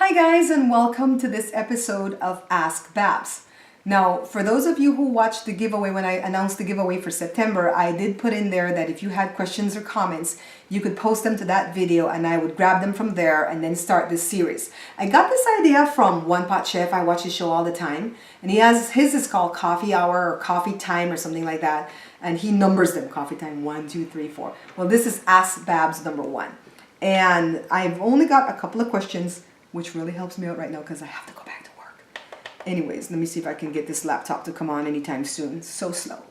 Hi guys, and welcome to this episode of Ask Babs. Now, for those of you who watched the giveaway, when I announced the giveaway for September, I did put in there that if you had questions or comments, you could post them to that video and I would grab them from there and then start this series. I got this idea from One Pot Chef. I watch his show all the time, and his is called Coffee Hour or Coffee Time or something like that, and he numbers them, Coffee Time 1, 2, 3, 4. Well, this is Ask Babs number 1. And I've only got a couple of questions, which really helps me out right now because I have to go back to work. Anyways, let me see if I can get this laptop to come on anytime soon. So slow.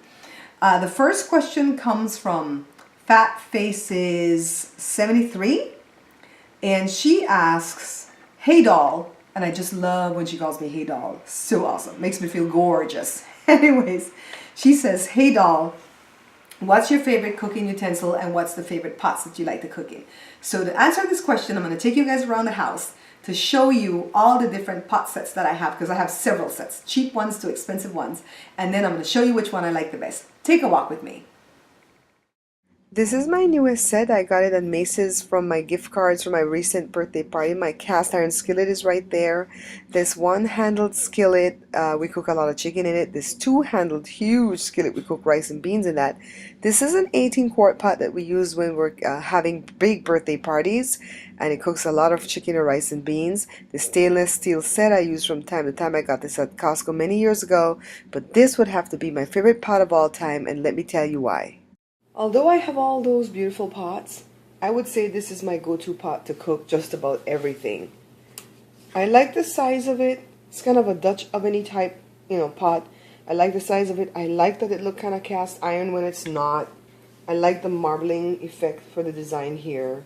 The first question comes from Fat Faces 73, and she asks, "Hey doll," and I just love when she calls me "Hey doll." So awesome, makes me feel gorgeous. Anyways, she says, "Hey doll, what's your favorite cooking utensil and what's the favorite pots that you like to cook in?" So to answer this question, I'm going to take you guys around the house to show you all the different pot sets that I have, because I have several sets, cheap ones to expensive ones, and then I'm going to show you which one I like the best. Take a walk with me. This is my newest set. I got it at Macy's from my gift cards from my recent birthday party. My cast iron skillet is right there. This one-handled skillet, we cook a lot of chicken in it. This two-handled huge skillet, we cook rice and beans in that. This is an 18-quart pot that we use when we're having big birthday parties, and it cooks a lot of chicken or rice and beans. The stainless steel set I use from time to time. I got this at Costco many years ago, but this would have to be my favorite pot of all time, and let me tell you why. Although I have all those beautiful pots, I would say this is my go-to pot to cook just about everything. I like the size of it. It's kind of a Dutch oven-y type, pot. I like the size of it. I like that it looked kind of cast iron when it's not. I like the marbling effect for the design here.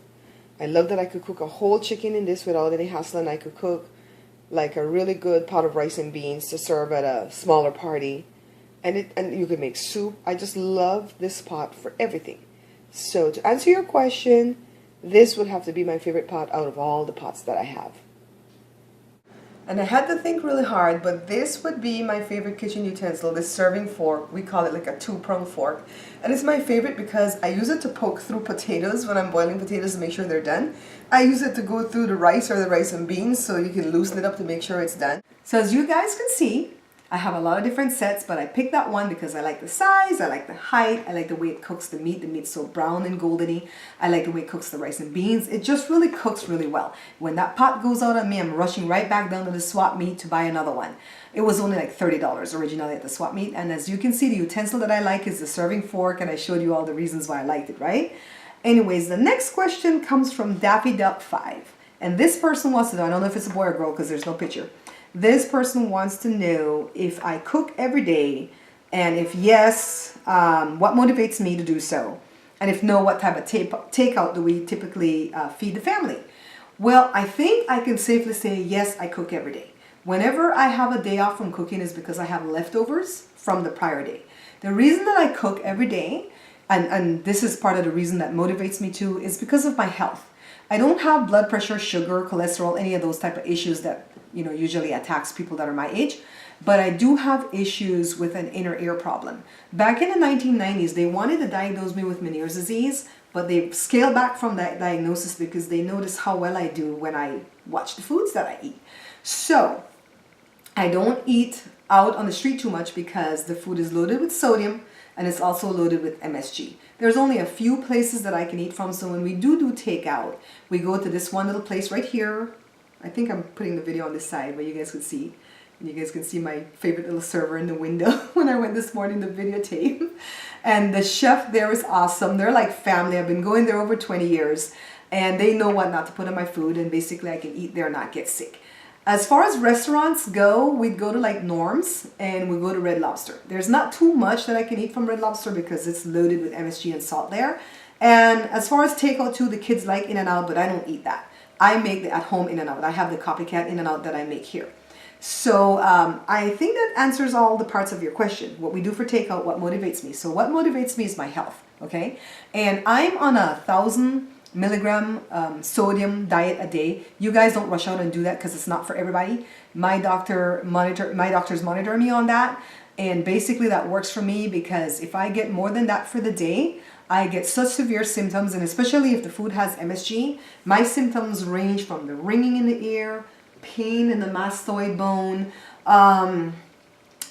I love that I could cook a whole chicken in this without any hassle, and I could cook like a really good pot of rice and beans to serve at a smaller party. And you can make soup. I just love this pot for everything. So to answer your question, this would have to be my favorite pot out of all the pots that I have. And I had to think really hard, but this would be my favorite kitchen utensil, this serving fork. We call it like a two-prong fork. And it's my favorite because I use it to poke through potatoes when I'm boiling potatoes to make sure they're done. I use it to go through the rice or the rice and beans so you can loosen it up to make sure it's done. So as you guys can see, I have a lot of different sets, but I picked that one because I like the size, I like the height, I like the way it cooks the meat. The meat's so brown and goldeny. I like the way it cooks the rice and beans. It just really cooks really well. When that pot goes out on me, I'm rushing right back down to the swap meet to buy another one. It was only like $30 originally at the swap meet, and as you can see, the utensil that I like is the serving fork, and I showed you all the reasons why I liked it, right? Anyways, the next question comes from Daffy Duck 5, and this person wants to know, I don't know if it's a boy or girl because there's no picture. This person wants to know if I cook every day, and if yes, what motivates me to do so? And if no, what type of takeout do we typically feed the family? Well, I think I can safely say yes, I cook every day. Whenever I have a day off from cooking is because I have leftovers from the prior day. The reason that I cook every day, and this is part of the reason that motivates me too, is because of my health. I don't have blood pressure, sugar, cholesterol, any of those type of issues that usually attacks people that are my age, but I do have issues with an inner ear problem. Back in the 1990s, they wanted to diagnose me with Meniere's disease, but they scaled back from that diagnosis because they noticed how well I do when I watch the foods that I eat. So I don't eat out on the street too much because the food is loaded with sodium and it's also loaded with MSG. There's only a few places that I can eat from, so when we do takeout, we go to this one little place right here. I think I'm putting the video on this side where you guys could see. And you guys can see my favorite little server in the window when I went this morning to videotape. And the chef there is awesome. They're like family. I've been going there over 20 years. And they know what not to put in my food. And basically I can eat there and not get sick. As far as restaurants go, we'd go to like Norm's and we go to Red Lobster. There's not too much that I can eat from Red Lobster because it's loaded with MSG and salt there. And as far as takeout too, the kids like In-N-Out, but I don't eat that. I make the at-home In-N-Out. I have the copycat In-N-Out that I make here. So I think that answers all the parts of your question. What we do for takeout, what motivates me. So what motivates me is my health, okay? And I'm on 1,000 milligram sodium diet a day. You guys don't rush out and do that because it's not for everybody. My doctor's monitoring me on that. And basically that works for me because if I get more than that for the day, I get such severe symptoms, and especially if the food has MSG, my symptoms range from the ringing in the ear, pain in the mastoid bone,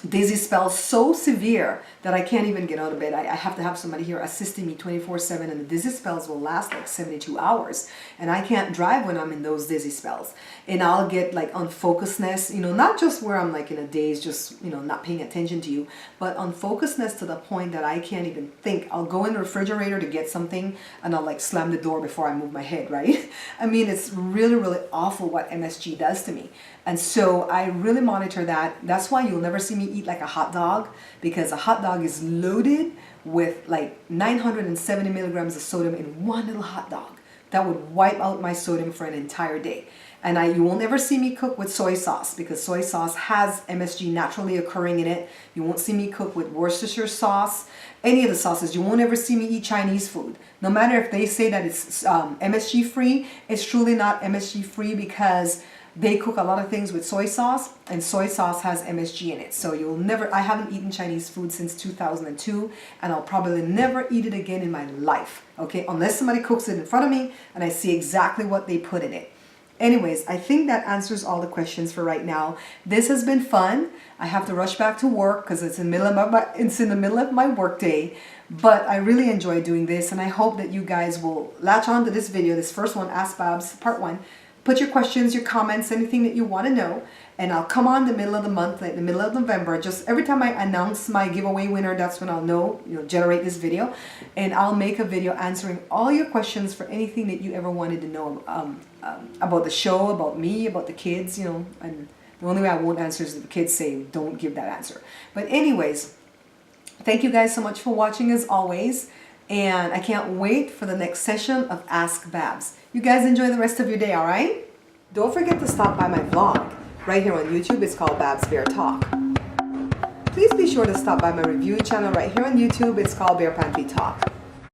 dizzy spells so severe that I can't even get out of bed. I have to have somebody here assisting me 24/7, and the dizzy spells will last like 72 hours. And I can't drive when I'm in those dizzy spells. And I'll get like unfocusedness, you know, not just where I'm like in a daze, just, you know, not paying attention to you, but unfocusedness to the point that I can't even think. I'll go in the refrigerator to get something and I'll like slam the door before I move my head, right? I mean, it's really, really awful what MSG does to me. And so I really monitor that. That's why you'll never see me eat like a hot dog, because a hot dog is loaded with like 970 milligrams of sodium in one little hot dog. That would wipe out my sodium for an entire day. And you will never see me cook with soy sauce, because soy sauce has MSG naturally occurring in it. You won't see me cook with Worcestershire sauce, any of the sauces. You won't ever see me eat Chinese food. No matter if they say that it's MSG free, it's truly not MSG free, because they cook a lot of things with soy sauce, and soy sauce has MSG in it. So you'll never, I haven't eaten Chinese food since 2002, and I'll probably never eat it again in my life, okay? Unless somebody cooks it in front of me and I see exactly what they put in it. Anyways, I think that answers all the questions for right now. This has been fun. I have to rush back to work because it's in the middle of my work day. But I really enjoy doing this, and I hope that you guys will latch on to this video, this first one, Ask Babs, part 1. Put your questions, your comments, anything that you want to know, and I'll come on the middle of the month, like the middle of November. Just every time I announce my giveaway winner, that's when I'll know, generate this video, and I'll make a video answering all your questions for anything that you ever wanted to know about the show, about me, about the kids, and the only way I won't answer is if the kids say don't give that answer. But anyways, thank you guys so much for watching as always, and I can't wait for the next session of Ask Babs. You guys enjoy the rest of your day, all right? Don't forget to stop by my vlog right here on YouTube. It's called Babs Bear Talk. Please be sure to stop by my review channel right here on YouTube. It's called Bear Pantry Talk.